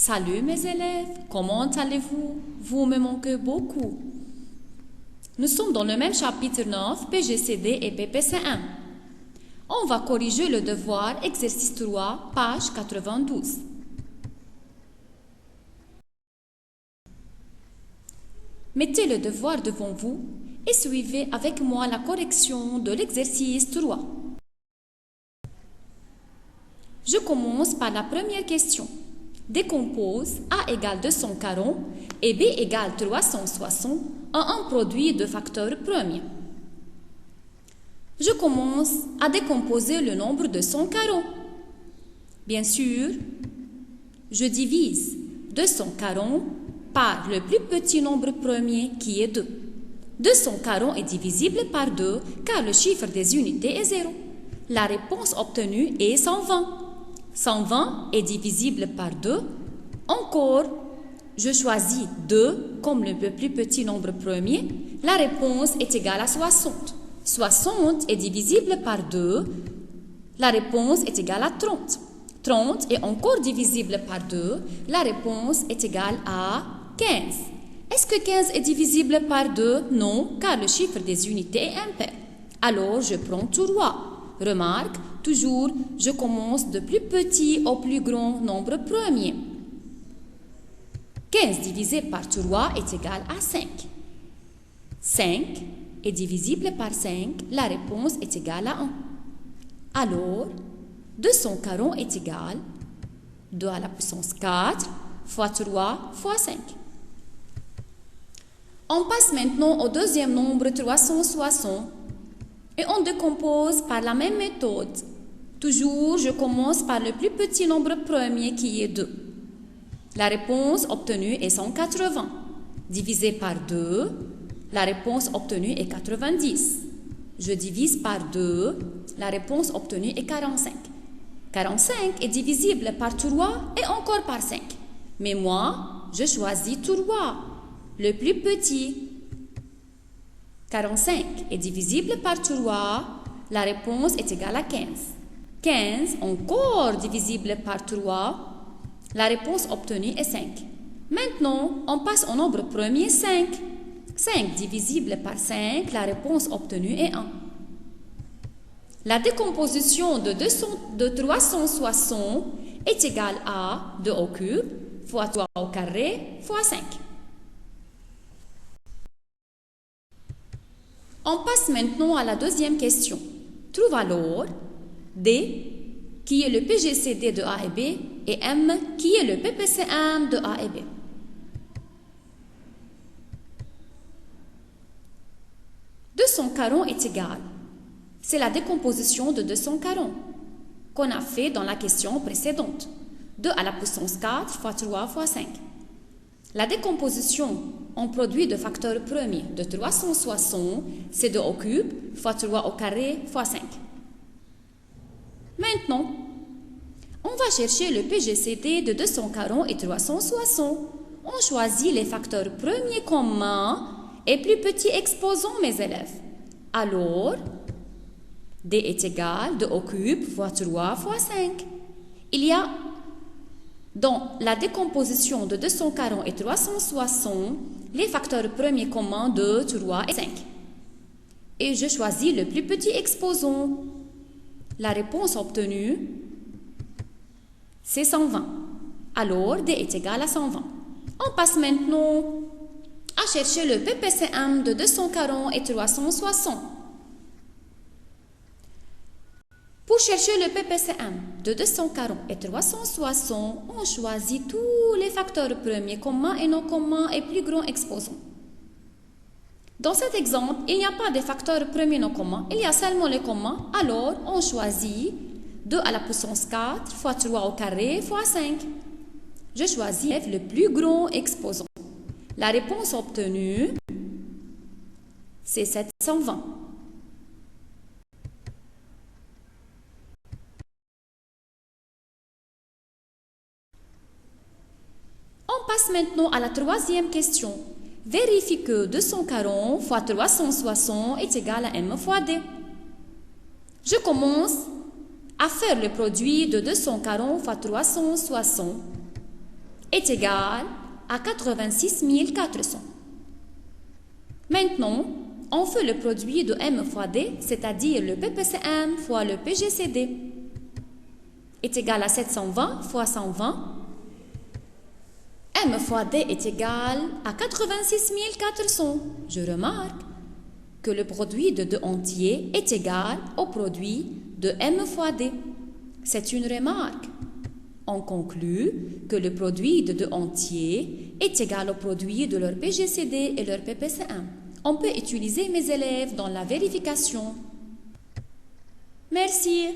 Salut mes élèves, comment allez-vous? Vous me manquez beaucoup. Nous sommes dans le même chapitre 9, PGCD et PPC1. On va corriger le devoir, exercice 3, page 92. Mettez le devoir devant vous et suivez avec moi la correction de l'exercice 3. Je commence par la première question. Décompose A égale 240 et B égale 360 en un produit de facteurs premiers. Je commence à décomposer le nombre de 240. Bien sûr, je divise 240 par le plus petit nombre premier qui est 2. 240 est divisible par 2 car le chiffre des unités est 0. La réponse obtenue est 120. 120 est divisible par 2. Encore, je choisis 2 comme le plus petit nombre premier. La réponse est égale à 60. 60 est divisible par 2. La réponse est égale à 30. 30 est encore divisible par 2. La réponse est égale à 15. Est-ce que 15 est divisible par 2? Non, car le chiffre des unités est impair. Alors, je prends 3. Remarque, toujours, je commence de plus petit au plus grand nombre premier. 15 divisé par 3 est égal à 5. 5 est divisible par 5, la réponse est égale à 1. Alors, 240 est égal à 2 à la puissance 4 fois 3 fois 5. On passe maintenant au deuxième nombre 360 et on décompose par la même méthode. Toujours, je commence par le plus petit nombre premier qui est 2. La réponse obtenue est 180. Divisé par 2, la réponse obtenue est 90. Je divise par 2, la réponse obtenue est 45. 45 est divisible par 3 et encore par 5. Mais moi, je choisis 3, le plus petit. 45 est divisible par 3, la réponse est égale à 15. 15 encore divisible par 3, la réponse obtenue est 5. Maintenant, on passe au nombre premier 5. 5 divisible par 5, la réponse obtenue est 1. La décomposition de 360 est égale à 2 au cube fois 3 au carré fois 5. On passe maintenant à la deuxième question. Trouve alors D, qui est le PGCD de A et B, et M, qui est le PPC1 de A et B. « 240 est égal. C'est la décomposition de 240 qu'on a fait dans la question précédente. 2 à la puissance 4 fois 3 fois 5. La décomposition en produit de facteurs premiers de 360, c'est 2 au cube fois 3 au carré fois 5. Maintenant, on va chercher le PGCD de 240 et 360. On choisit les facteurs premiers communs et plus petits exposants, mes élèves. Alors, D est égal à 2 au cube fois 3 fois 5. Il y a dans la décomposition de 240 et 360 les facteurs premiers communs 2, 3 et 5. Et je choisis le plus petit exposant. La réponse obtenue, c'est 120. Alors, D est égal à 120. On passe maintenant à chercher le PPC1 de 240 et 360. Pour chercher le PPC1 de 240 et 360, on choisit tous les facteurs premiers communs et non communs et plus grands exposants. Dans cet exemple, il n'y a pas de facteurs premiers non communs, il y a seulement les communs. Alors, on choisit 2 à la puissance 4 fois 3 au carré fois 5. Je choisis le plus grand exposant. La réponse obtenue, c'est 720. On passe maintenant à la troisième question. Vérifie que 240 fois 360 est égal à M fois D. Je commence à faire le produit de 240 fois 360 est égal à 86 400. Maintenant, on fait le produit de M fois D, c'est-à-dire le PPCM fois le PGCD, est égal à 720 fois 120. M fois D est égal à 86 400. Je remarque que le produit de 2 entiers est égal au produit de M fois D. C'est une remarque. On conclut que le produit de 2 entiers est égal au produit de leur PGCD et leur PPCM. On peut utiliser mes élèves dans la vérification. Merci.